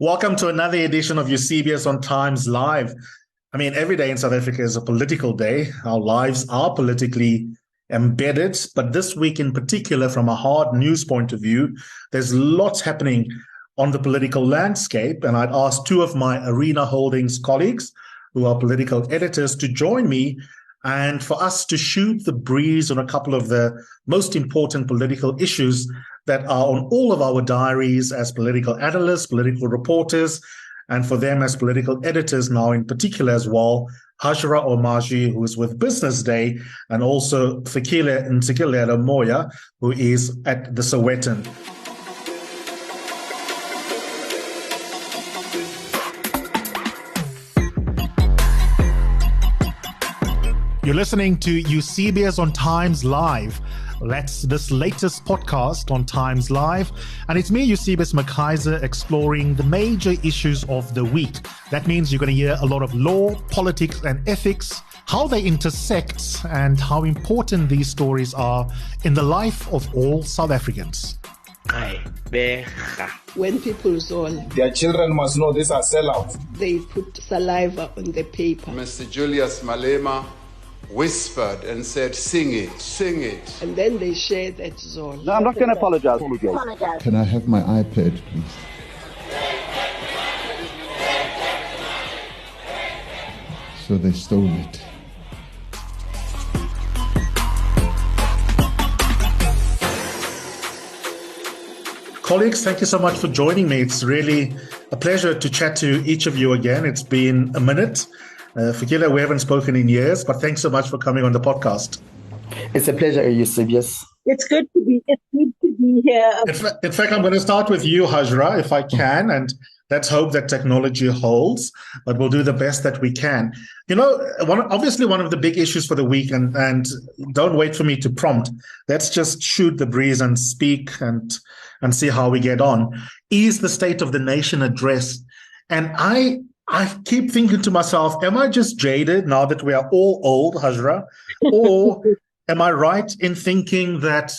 Welcome to another edition of Eusebius on Times Live. I mean, every day in South Africa is a political day. Our lives are politically embedded, but this week in particular, from a hard news point of view, there's lots happening on the political landscape. And I'd asked two of my Arena Holdings colleagues, who are political editors, to join me and for us to shoot the breeze on a couple of the most important political issues that are on all of our diaries as political analysts, political reporters, and for them as political editors now in particular as well. Hajra Omarjee, who is with Business Day, and also Fikile Ntsikelelo Moya, who is at the Sowetan. You're listening to Eusebius on Times Live. That's this latest podcast on Times Live. And it's me, Eusebius McKaiser, exploring the major issues of the week. That means you're going to hear a lot of law, politics, and ethics, how they intersect, and how important these stories are in the life of all South Africans. When people zone, their children must know these are sellouts. They put saliva on the paper. Mr. Julius Malema whispered and said, sing it, sing it. And then they share that zone. No, I'm not going to apologize. Can I have my iPad, please? So they stole it. Colleagues, thank you so much for joining me. It's really a pleasure to chat to each of you again. It's been a minute. Fikile, we haven't spoken in years, but thanks so much for coming on the podcast. It's a pleasure, Eusebius. It's good to be here. In fact, I'm going to start with you, Hajra, if I can, and let's hope that technology holds, but we'll do the best that we can. You know, obviously one of the big issues for the week, and don't wait for me to prompt, let's just shoot the breeze and speak and see how we get on, is the State of the Nation address. And I keep thinking to myself, am I just jaded now that we are all old, Hajra? Or am I right in thinking that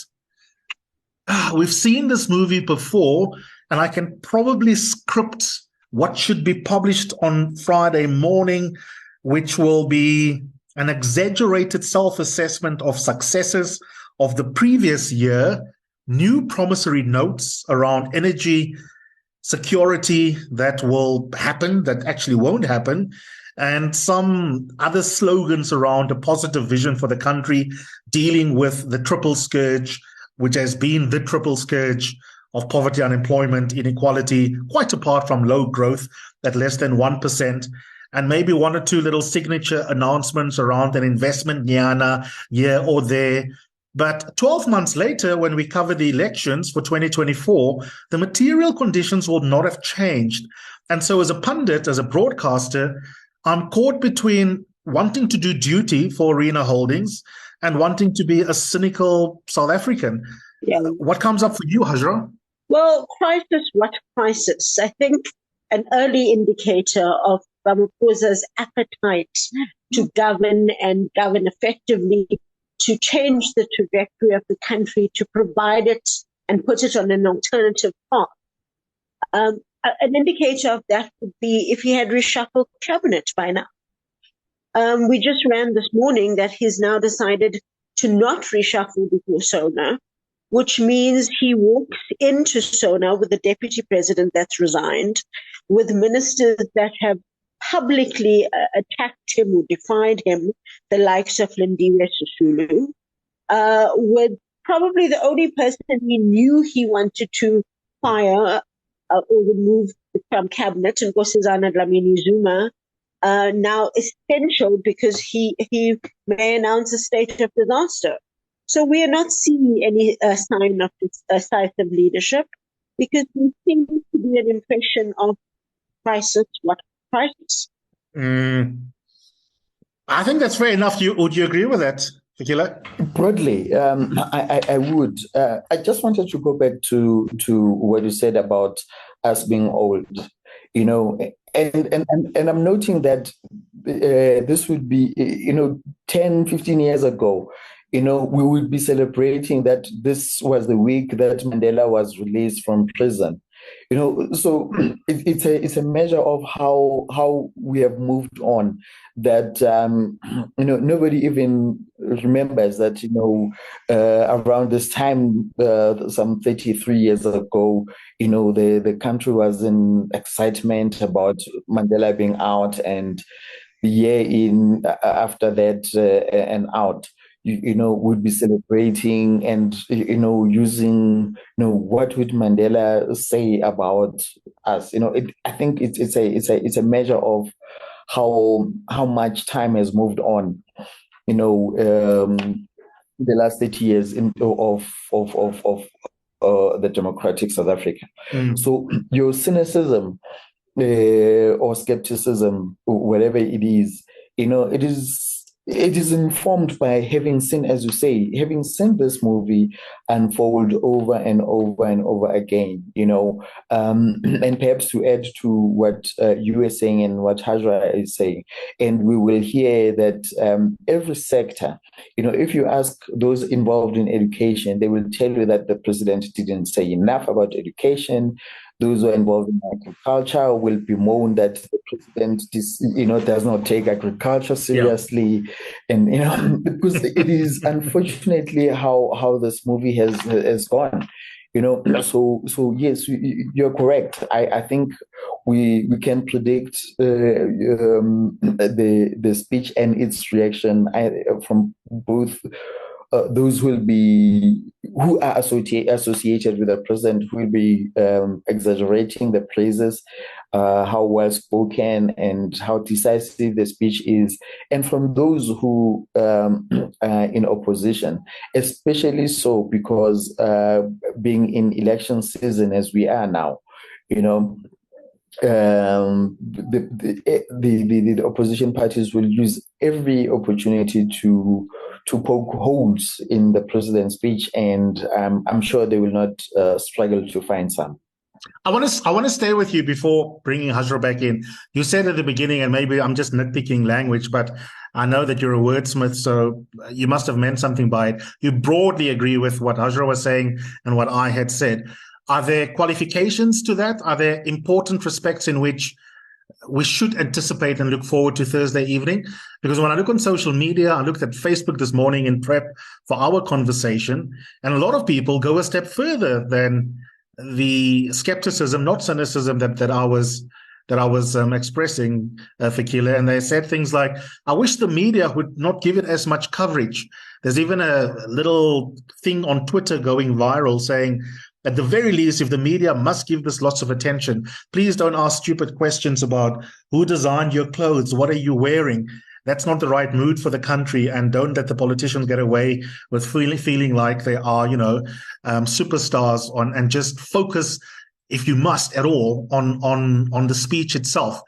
we've seen this movie before, and I can probably script what should be published on Friday morning, which will be an exaggerated self-assessment of successes of the previous year, new promissory notes around energy security that will happen, that actually won't happen, and some other slogans around a positive vision for the country, dealing with the triple scourge, which has been the triple scourge of poverty, unemployment, inequality, quite apart from low growth at less than 1%, and maybe one or two little signature announcements around an investment nyana here or there. But 12 months later, when we cover the elections for 2024, the material conditions will not have changed. And so as a pundit, as a broadcaster, I'm caught between wanting to do duty for Arena Holdings and wanting to be a cynical South African. Yeah. What comes up for you, Hajra? Well, crisis, what crisis? I think an early indicator of Ramaphosa's appetite to govern and govern effectively, to change the trajectory of the country, to provide it and put it on an alternative path. An indicator of that would be if he had reshuffled cabinet by now. We just ran this morning that he's now decided to not reshuffle before SONA, which means he walks into SONA with the deputy president that's resigned, with ministers that have publicly attacked him or defied him, the likes of Lindiwe Sisulu, with probably the only person he knew he wanted to fire or remove from cabinet, and Nkosazana Dlamini Zuma, now essential because he may announce a state of disaster. So we are not seeing any sign of decisive leadership, because there seems to be an impression of crisis. What crisis? I think that's fair enough. Would you agree with that, Fikile? Broadly, I would. I just wanted to go back to what you said about us being old, you know, and I'm noting that this would be, 10, 15 years ago, we would be celebrating that this was the week that Mandela was released from prison. So it's a measure of how we have moved on. That nobody even remembers that around this time, some 33 years ago, the country was in excitement about Mandela being out, and the year in after that and out. Would be celebrating and using what would Mandela say about us. I think it's a measure of how much time has moved on. The last 30 years of the democratic South Africa. So your cynicism or skepticism, whatever it is, it is informed by having seen, as you say, having seen this movie unfold over and over and over again, and perhaps to add to what you were saying and what Hajra is saying, and we will hear that every sector, if you ask those involved in education, they will tell you that the president didn't say enough about education. Those who are involved in agriculture will bemoan that the president does not take agriculture seriously. Yeah. And because it is unfortunately how this movie has gone. So yes, you're correct. I think we can predict the speech and its reaction from both those who are associated with the president, who will be exaggerating the praises, how well spoken and how decisive the speech is, and from those who are in opposition, especially so because being in election season as we are now, the opposition parties will use every opportunity to poke holes in the president's speech, and I'm sure they will not struggle to find some. I want to stay with you before bringing Hajra back in. You said at the beginning, and maybe I'm just nitpicking language, but I know that you're a wordsmith, so you must have meant something by it. You broadly agree with what Hajra was saying and what I had said. Are there qualifications to that? Are there important respects in which we should anticipate and look forward to Thursday evening? Because when I look on social media, I looked at Facebook this morning in prep for our conversation, and a lot of people go a step further than the skepticism, not cynicism, that I was expressing, Fikile, and they said things like, I wish the media would not give it as much coverage. There's even a little thing on Twitter going viral saying, at the very least, if the media must give this lots of attention, please don't ask stupid questions about who designed your clothes, what are you wearing. That's not the right mood for the country, and don't let the politicians get away with feeling like they are, superstars and just focus, if you must at all, on the speech itself.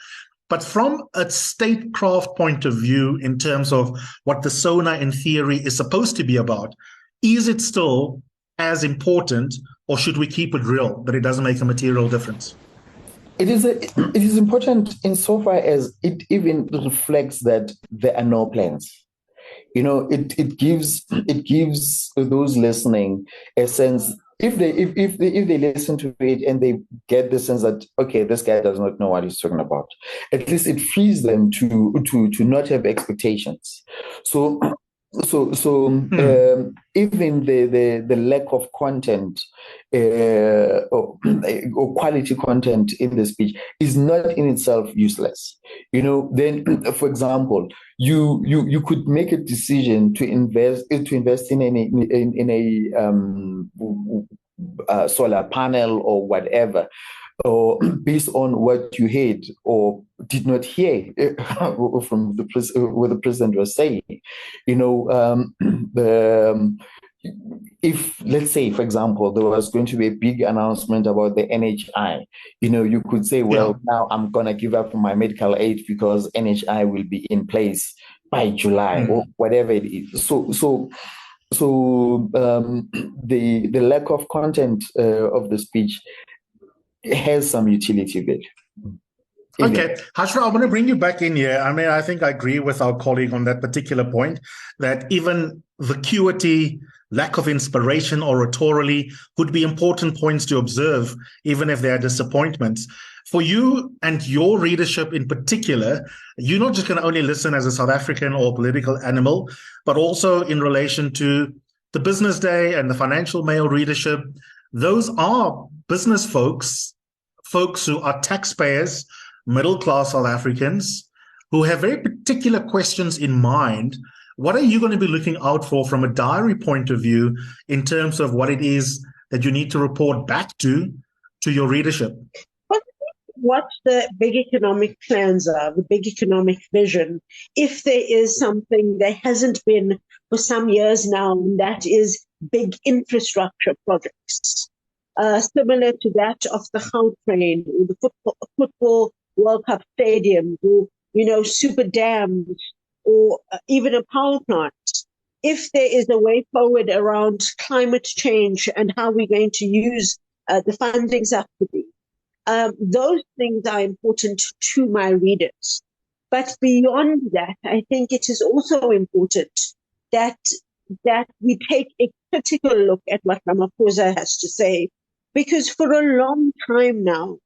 But from a statecraft point of view, in terms of what the SONA in theory is supposed to be about, is it still as important, or should we keep it real, that it doesn't make a material difference? It is important insofar as it even reflects that there are no plans. It gives those listening a sense, if they listen to it and they get the sense that, okay, this guy does not know what he's talking about, at least it frees them to not have expectations. So even the lack of content or quality content in the speech is not in itself useless. Then, for example, you could make a decision to invest in a solar panel or whatever, or based on what you heard or did not hear from what the president was saying. If, let's say, for example, there was going to be a big announcement about the NHI, you could say, well, now I'm going to give up my medical aid because NHI will be in place by July or whatever it is. So the lack of content of the speech has some utility there. Okay, Hajra, I want to bring you back in here. I mean, I think I agree with our colleague on that particular point, that even vacuity lack of inspiration oratorially would be important points to observe, even if they are disappointments. For you and your readership in particular, you're not just going to only listen as a South African or political animal, but also in relation to the Business Day and the Financial Mail readership. Those are business folks who are taxpayers, middle-class South Africans, who have very particular questions in mind. What are you going to be looking out for from a diary point of view in terms of what it is that you need to report back to your readership? What the big economic plans are, the big economic vision, if there is something there hasn't been for some years now, and that is big infrastructure projects, similar to that of the Gautrain, or the football World Cup stadium, or super dams, or even a power plant. If there is a way forward around climate change and how we're going to use the funding subsidy, those things are important to my readers. But beyond that, I think it is also important that we take a critical look at what Ramaphosa has to say, because for a long time now,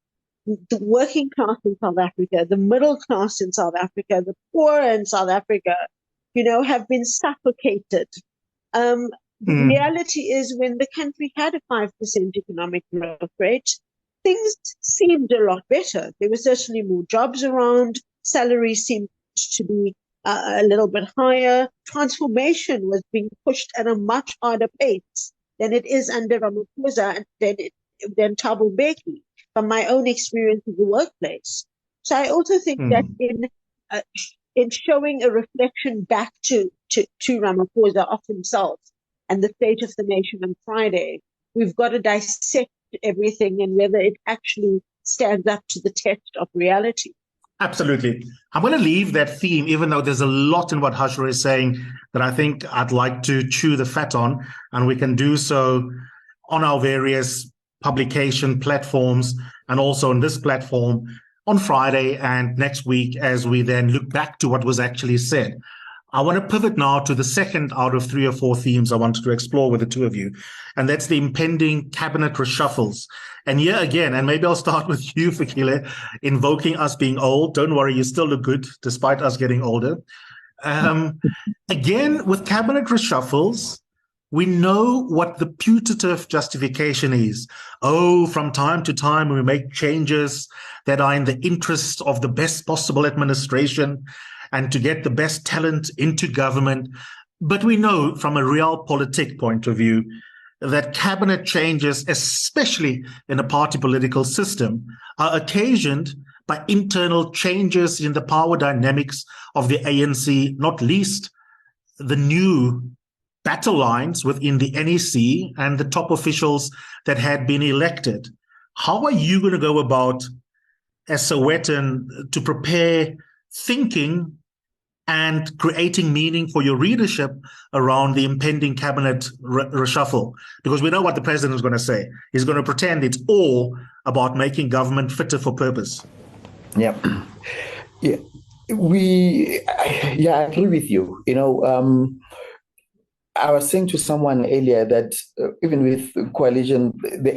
the working class in South Africa, the middle class in South Africa, the poor in South Africa, have been suffocated. The reality is, when the country had a 5% economic growth rate, things seemed a lot better. There were certainly more jobs around. Salaries seemed to be a little bit higher. Transformation was being pushed at a much harder pace than it is under Ramaphosa and than Thabo Mbeki, from my own experience in the workplace. So I also think that in showing a reflection back to Ramaphosa of himself and the state of the nation on Friday, we've got to dissect everything and whether it actually stands up to the test of reality. Absolutely. I'm going to leave that theme, even though there's a lot in what Hajra is saying that I think I'd like to chew the fat on, and we can do so on our various publication platforms and also on this platform on Friday and next week as we then look back to what was actually said. I want to pivot now to the second out of 3 or 4 themes I wanted to explore with the two of you, and that's the impending cabinet reshuffles. And here again, and maybe I'll start with you, Fikile, invoking us being old. Don't worry, you still look good despite us getting older. Again, with cabinet reshuffles, we know what the putative justification is. Oh, from time to time, we make changes that are in the interest of the best possible administration and to get the best talent into government. But we know from a realpolitik point of view that cabinet changes, especially in a party political system, are occasioned by internal changes in the power dynamics of the ANC, not least the new battle lines within the NEC and the top officials that had been elected. How are you going to go about, as Sowetan, to prepare thinking and creating meaning for your readership around the impending cabinet reshuffle? Because we know what the president is going to say. He's going to pretend it's all about making government fitter for purpose. Yeah. I agree with you. I was saying to someone earlier that even with coalition, the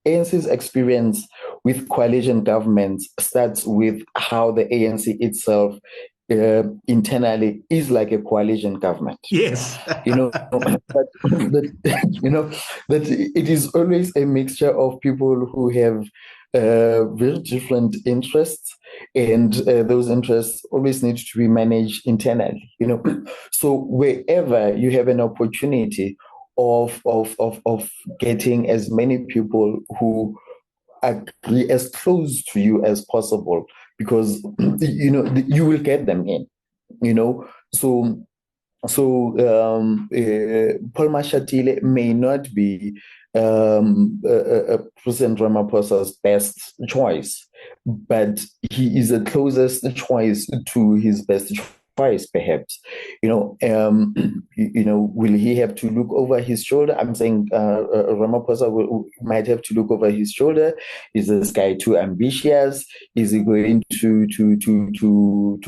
ANC's experience with coalition governments starts with how the ANC itself internally is like a coalition government. Yes. That it is always a mixture of people who have very different interests, and those interests always need to be managed internally. So wherever you have an opportunity of getting as many people who agree as close to you as possible, because you will get them in. So Paul Mashatile may not be President Ramaphosa's best choice, but he is the closest choice to his best choice, perhaps. Will he have to look over his shoulder? I'm saying Ramaphosa might have to look over his shoulder. Is this guy too ambitious? Is he going to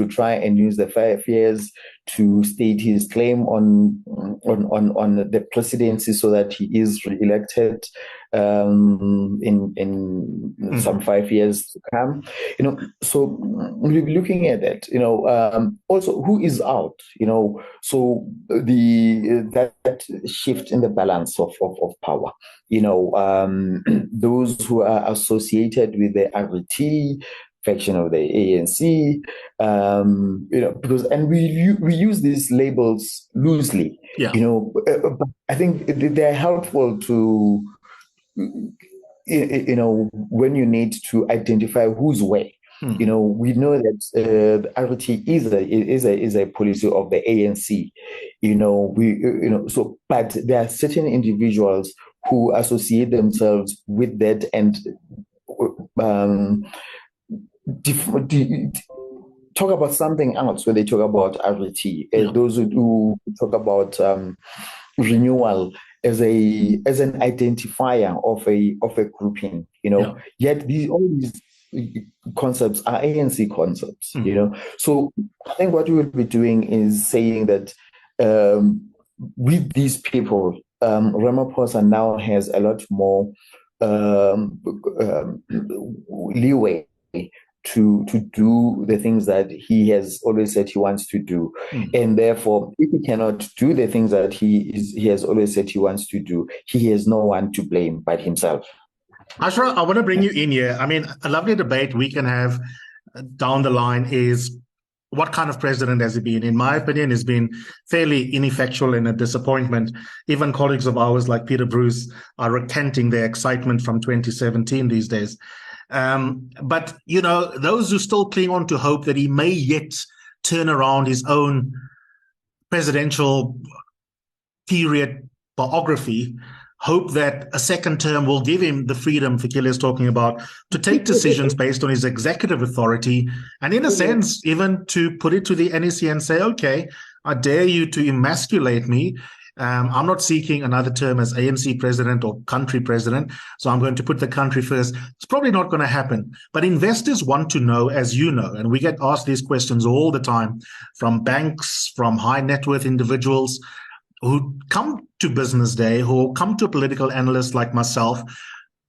try and use the 5 years to state his claim on the presidency so that he is re-elected in some 5 years to come. So we'll be looking at that. Also who is out. So that shift in the balance of power. Those who are associated with the RT faction of the ANC, because we use these labels loosely. Yeah. But I think they're helpful to when you need to identify who's where. We know that the RT is a policy of the ANC. But there are certain individuals who associate themselves with that and talk about something else when they talk about RT. Those who talk about renewal as an identifier of a grouping. Yet all these concepts are ANC concepts. So I think what we will be doing is saying that with these people, Ramaphosa now has a lot more leeway to do the things that he has always said he wants to do. And therefore, if he cannot do the things that he has always said he wants to do, he has no one to blame but himself. Hajra, I want to bring you in here. I mean, a lovely debate we can have down the line is what kind of president has he been? In my opinion, he's been fairly ineffectual and a disappointment. Even colleagues of ours like Peter Bruce are recanting their excitement from 2017 these days. But, those who still cling on to hope that he may yet turn around his own presidential period biography, hope that a second term will give him the freedom Fikile is talking about to take decisions based on his executive authority, and in a sense, even to put it to the NEC and say, okay, I dare you to emasculate me. I'm not seeking another term as ANC president or country president, so I'm going to put the country first. It's probably not going to happen. But investors want to know, as you know, and we get asked these questions all the time from banks, from high net worth individuals who come to Business Day, who come to political analysts like myself.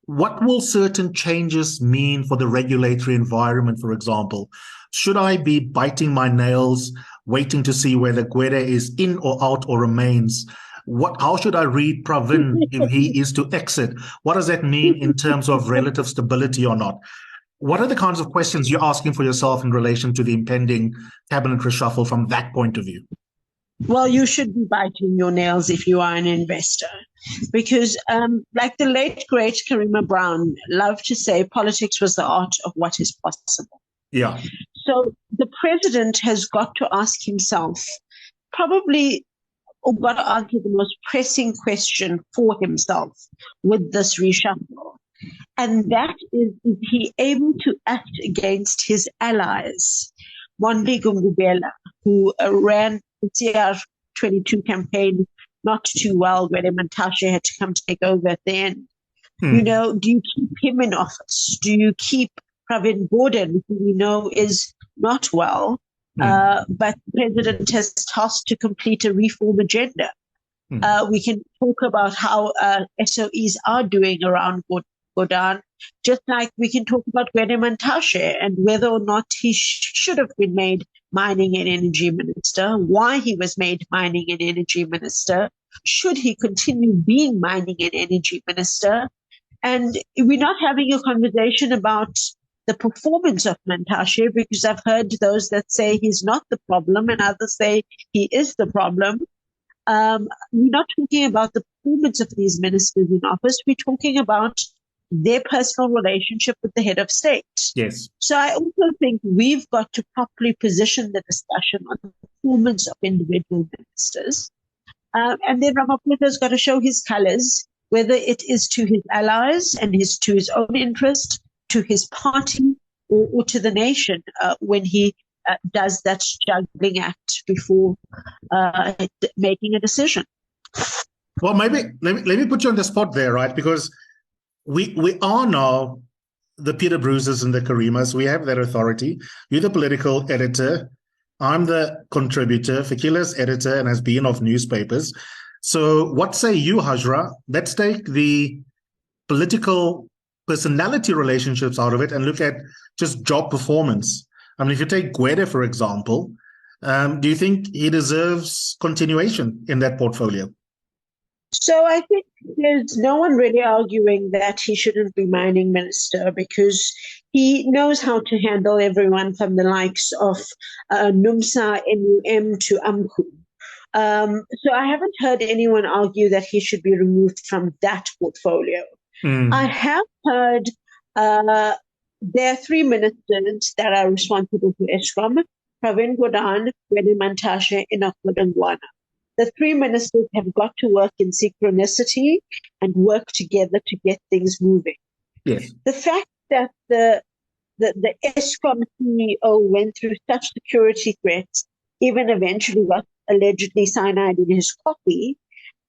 What will certain changes mean for the regulatory environment, for example? Should I be biting my nails, waiting to see whether Gwede is in or out or remains? How should I read Pravin if he is to exit? What does that mean in terms of relative stability or not? What are the kinds of questions you're asking for yourself in relation to the impending cabinet reshuffle from that point of view? Well, you should be biting your nails if you are an investor, because like the late, great Karima Brown loved to say, politics was the art of what is possible. Yeah. So the president has got to ask himself, probably, or got to answer the most pressing question for himself with this reshuffle. And that is he able to act against his allies? Mondi Gungubela, who ran the CR22 campaign not too well, when Mantashe had to come take over at the end. Do you keep him in office? Do you keep Pravin Gordhan, who we know is not well, but the president has tasked to complete a reform agenda? We can talk about how SOEs are doing around Gordhan, just like we can talk about Gwede Mantashe and whether or not he should have been made mining and energy minister, why he was made mining and energy minister, should he continue being mining and energy minister? And we're not having a conversation about the performance of Mantashe, because I've heard those that say he's not the problem and others say he is the problem. We're not talking about the performance of these ministers in office. We're talking about their personal relationship with the head of state. Yes. So I also think we've got to properly position the discussion on the performance of individual ministers. And then Ramaphosa's got to show his colors, whether it is to his allies and to his own interest, to his party, or to the nation when he does that juggling act before making a decision. Well, maybe let me put you on the spot there, right? Because we are now the Peter Bruces and the Karimas. We have that authority. You're the political editor. I'm the contributor. Fikile's editor and has been of newspapers. So what say you, Hajra? Let's take the political personality relationships out of it and look at just job performance. I mean, if you take Gwede, for example, do you think he deserves continuation in that portfolio? So I think there's no one really arguing that he shouldn't be mining minister because he knows how to handle everyone from the likes of NUMSA, NUM to AMKU. So I haven't heard anyone argue that he should be removed from that portfolio. I have heard there are three ministers that are responsible to Eskom: Pravin Gordhan, Gwede Mantashe, and Enoch Godongwana. The three ministers have got to work in synchronicity and work together to get things moving. Yes. The fact that the Eskom CEO went through such security threats, even eventually got allegedly cyanide in his coffee,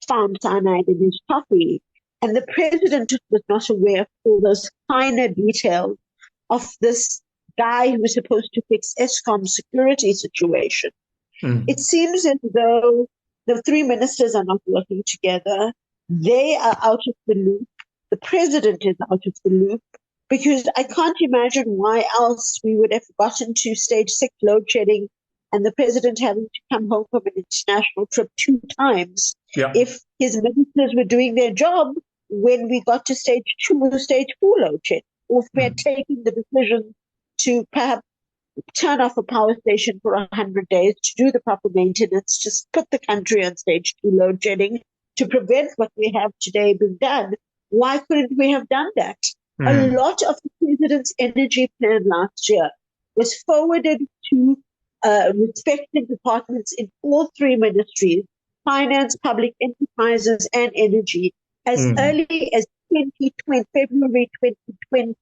found cyanide in his coffee, and the president was not aware of all those finer details of this guy who was supposed to fix Eskom's security situation. It seems as though the three ministers are not working together. They are out of the loop. The president is out of the loop because I can't imagine why else we would have gotten to stage 6 load shedding and the president having to come home from an international trip 2 times. Yeah. If his ministers were doing their job when we got to stage 2 or stage 4 load shedding, or if we had taken the decision to perhaps turn off a power station for 100 days to do the proper maintenance, just put the country on stage 2 load shedding to prevent what we have today being done. Why couldn't we have done that? A lot of the president's energy plan last year was forwarded to respective departments in all three ministries: finance, public enterprises, and energy, as early as February 2020.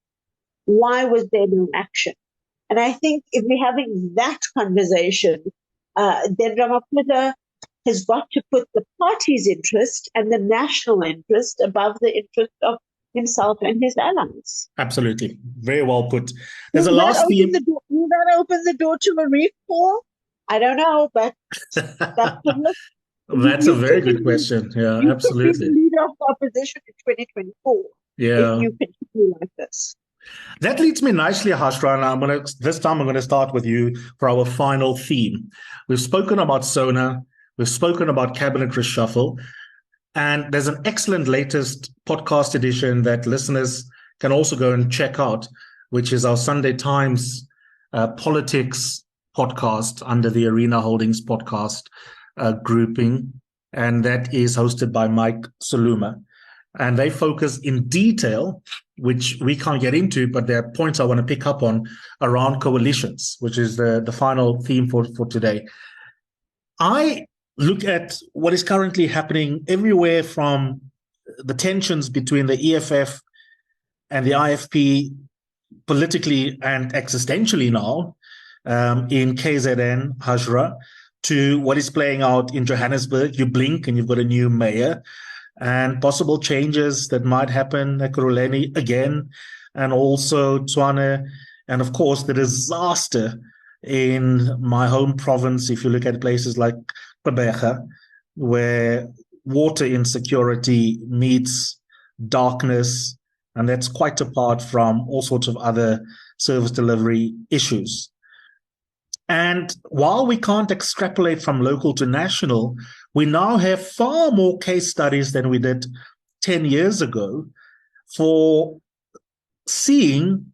Why was there no action? And I think if we're having that conversation, then Ramaphosa has got to put the party's interest and the national interest above the interest of himself and his allies. Absolutely. Very well put. There's a last theme. Will that open the door to a reform? I don't know, but that's a very good question. Yeah, you absolutely. could be the leader of the opposition in 2024 if you continue like this. That leads me nicely, Hajra, and this time I'm going to start with you for our final theme. We've spoken about SONA, we've spoken about cabinet reshuffle, and there's an excellent latest podcast edition that listeners can also go and check out, which is our Sunday Times politics podcast under the Arena Holdings podcast grouping, and that is hosted by Mike Saluma. And they focus in detail, which we can't get into, but there are points I want to pick up on around coalitions, which is the final theme for today. I look at what is currently happening everywhere from the tensions between the EFF and the IFP politically and existentially now in KZN, Hajra, to what is playing out in Johannesburg. You blink and you've got a new mayor, and possible changes that might happen at Bulelani again, and also Tshwane, and of course the disaster in my home province. If you look at places like Gqeberha, where water insecurity meets darkness, and that's quite apart from all sorts of other service delivery issues. And while we can't extrapolate from local to national, we now have far more case studies than we did 10 years ago for seeing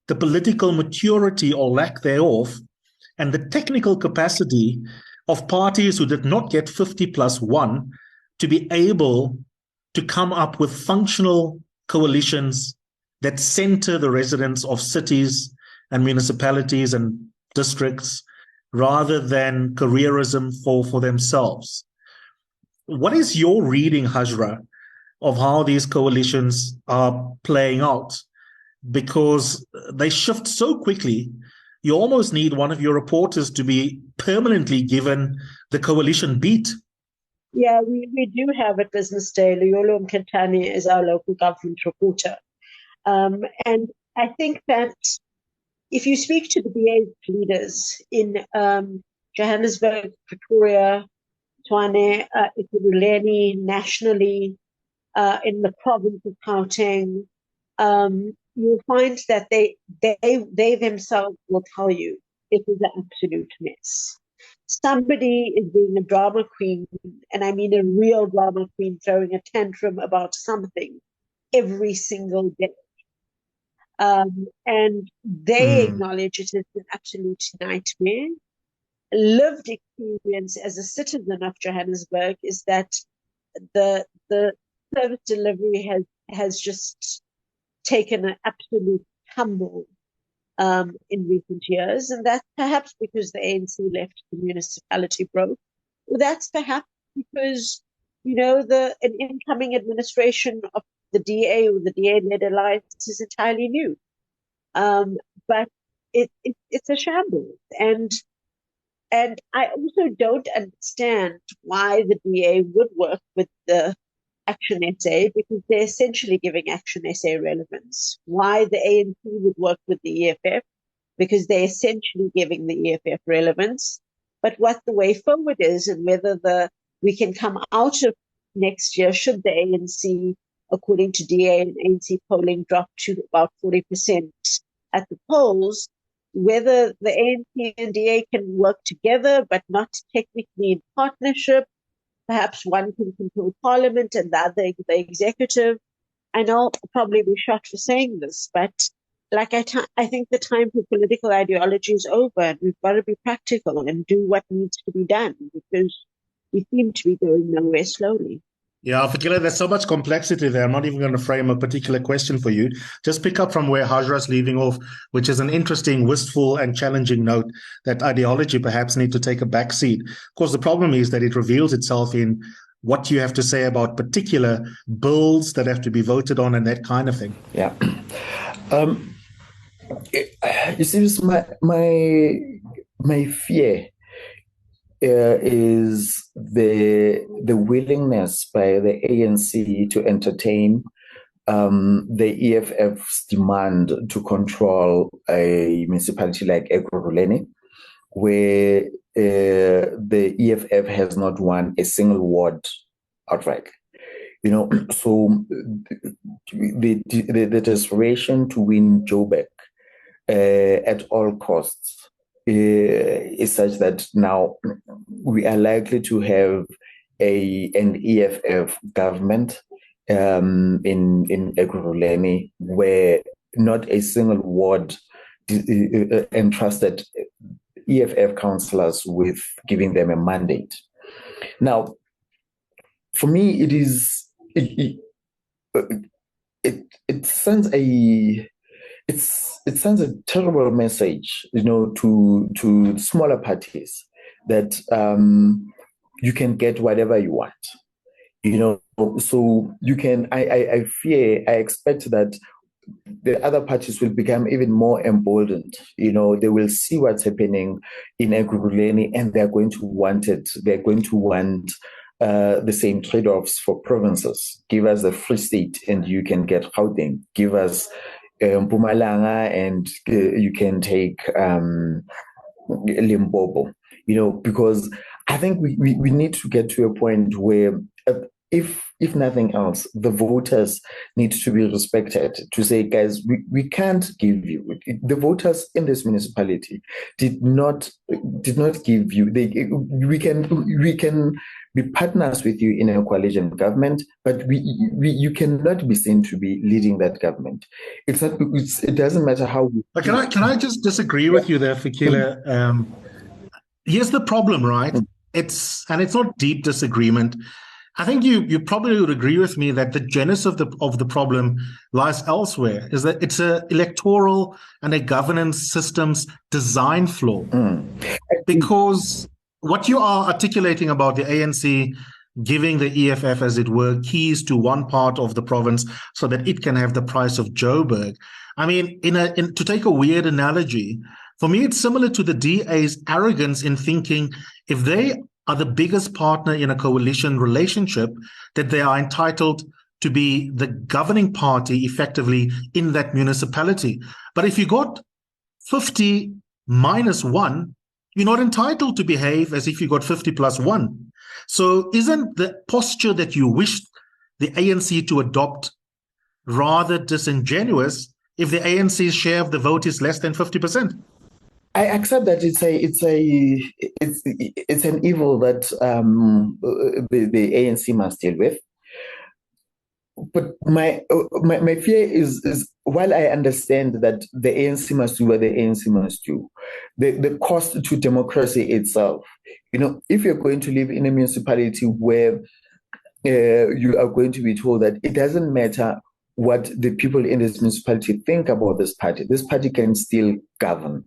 the political maturity or lack thereof and the technical capacity of parties who did not get 50+1 to be able to come up with functional coalitions that center the residents of cities and municipalities and districts rather than careerism for themselves. What is your reading, Hajra, of how these coalitions are playing out? Because they shift so quickly, you almost need one of your reporters to be permanently given the coalition beat. Yeah, we do have at Business Day, Luyolo Mkhatani is our local government reporter. And I think that if you speak to the BA's leaders in Johannesburg, Pretoria, Tshwane, Bulelani, nationally, in the province of Gauteng, you'll find that they themselves will tell you it is an absolute mess. Somebody is being a drama queen, and I mean a real drama queen, throwing a tantrum about something every single day. And they acknowledge it is an absolute nightmare. Lived experience as a citizen of Johannesburg is that the service delivery has just taken an absolute tumble in recent years, and that's perhaps because the ANC left, the municipality broke. Well, that's perhaps because an incoming administration of the DA or the DA-led alliance is entirely new, but it's a shambles, and I also don't understand why the DA would work with the Action SA, because they're essentially giving Action SA relevance. Why the ANC would work with the EFF, because they're essentially giving the EFF relevance. But what the way forward is, and whether we can come out of next year, should the ANC, according to DA and ANC polling, drop to about 40% at the polls, whether the ANC and DA can work together, but not technically in partnership. Perhaps one can control parliament and the other the executive. I know I'll probably be shot for saying this, but like I think the time for political ideology is over, and we've got to be practical and do what needs to be done, because we seem to be going nowhere slowly. Yeah, Fikile, there's so much complexity there. I'm not even going to frame a particular question for you. Just pick up from where Hajra's leaving off, which is an interesting, wistful and challenging note that ideology perhaps need to take a back seat. Of course, the problem is that it reveals itself in what you have to say about particular bills that have to be voted on and that kind of thing. Yeah. You see, my fear is the willingness by the ANC to entertain the EFF's demand to control a municipality like Ekurhuleni, where the EFF has not won a single ward outright. So the desperation to win Joburg at all costs is such that now we are likely to have an EFF government in Ekurhuleni, where not a single ward entrusted EFF councillors with giving them a mandate. Now, for me, it sends a terrible message, to smaller parties that you can get whatever you want, So you can. I expect that the other parties will become even more emboldened. They will see what's happening in Ekurhuleni, and they're going to want it. They're going to want the same trade-offs for provinces. Give us the Free State, and you can get Gauteng. Give us Mpumalanga, and you can take Limpopo. Because I think we need to get to a point where, if nothing else, the voters need to be respected, to say, guys, we can't give you. The voters in this municipality did not give you. We can be partners with you in a coalition government, but you cannot be seen to be leading that government. It doesn't matter how. But can I just disagree with you there, Fikile? Here's the problem, right? It's not deep disagreement. I think you probably would agree with me that the genesis of the problem lies elsewhere, is that it's an electoral and a governance systems design flaw. Because what you are articulating about the ANC giving the EFF, as it were, keys to one part of the province so that it can have the price of Joburg. I mean, to take a weird analogy, for me, it's similar to the DA's arrogance in thinking if they are the biggest partner in a coalition relationship, that they are entitled to be the governing party effectively in that municipality. But if you got 50 minus 1, you're not entitled to behave as if you got 50 plus 1. So isn't the posture that you wish the ANC to adopt rather disingenuous if the ANC's share of the vote is less than 50%? I accept that it's an evil that the ANC must deal with. But my fear is while I understand that the ANC must do what the ANC must do, the cost to democracy itself. If you're going to live in a municipality where you are going to be told that it doesn't matter what the people in this municipality think about this party can still govern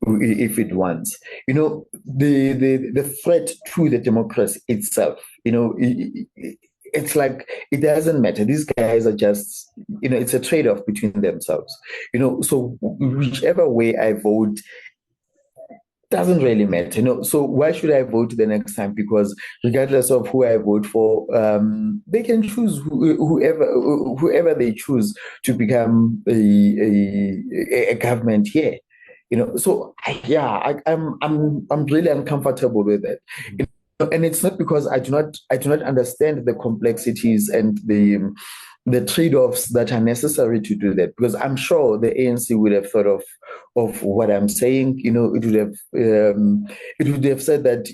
if it wants. The threat to the democracy itself, it's like it doesn't matter. These guys are just, it's a trade-off between themselves. So whichever way I vote doesn't really matter. So why should I vote the next time? Because regardless of who I vote for, they can choose whoever they choose to become a government here. So I'm really uncomfortable with that. And it's not because I do not understand the complexities and the trade-offs that are necessary to do that, because I'm sure the ANC would have thought of what I'm saying. It would have said that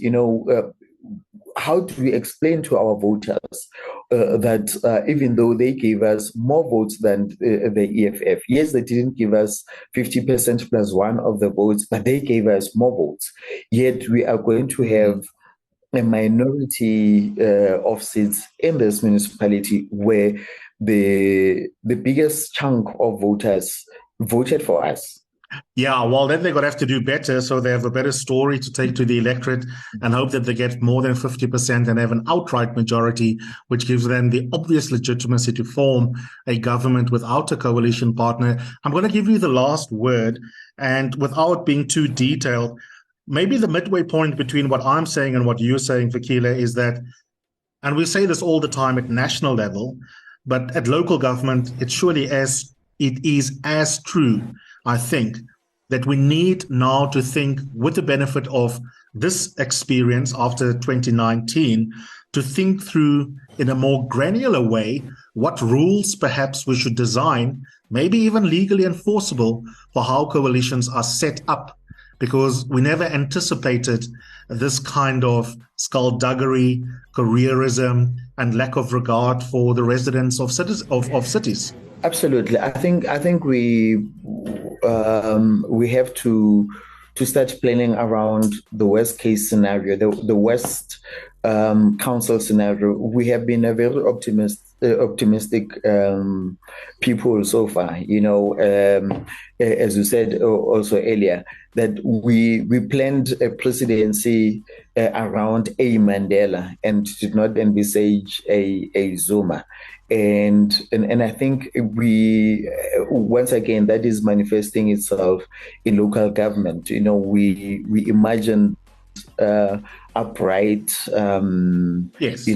how do we explain to our voters that even though they gave us more votes than the EFF, yes, they didn't give us 50% plus 1 of the votes, but they gave us more votes. Yet we are going to have a minority of seats in this municipality where the biggest chunk of voters voted for us. Yeah, well, then they're going to have to do better, so they have a better story to take to the electorate and hope that they get more than 50% and have an outright majority, which gives them the obvious legitimacy to form a government without a coalition partner. I'm going to give you the last word, and without being too detailed, maybe the midway point between what I'm saying and what you're saying, Fikile, is that, and we say this all the time at national level, but at local government, it is as true, I think, that we need now to think, with the benefit of this experience after 2019, to think through in a more granular way what rules perhaps we should design, maybe even legally enforceable, for how coalitions are set up, because we never anticipated this kind of skullduggery, careerism, and lack of regard for the residents of cities. Absolutely, I think we have to start planning around the worst case scenario, the worst council scenario. We have been a very optimistic people so far. As you said also earlier, that we planned a presidency around a Mandela and did not envisage a Zuma. And I think we, once again, that is manifesting itself in local government. We imagine upright, yes,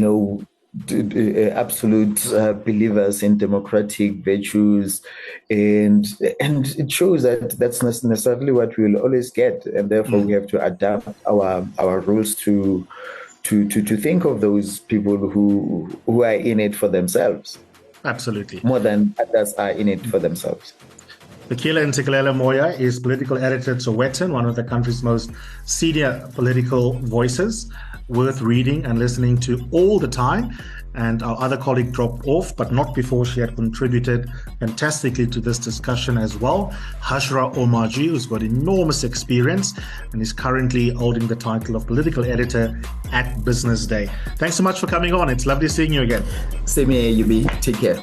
absolute believers in democratic virtues, and it shows that that's not necessarily what we will always get, and therefore we have to adapt our rules to think of those people who are in it for themselves. Absolutely. More than others are in it for themselves. Fikile Ntsikelelo Moya is political editor at Sowetan, one of the country's most senior political voices, worth reading and listening to all the time. And our other colleague dropped off, but not before she had contributed fantastically to this discussion as well. Hajra Omarjee, who's got enormous experience and is currently holding the title of political editor at Business Day. Thanks so much for coming on. It's lovely seeing you again. Same here, Yubi. Take care.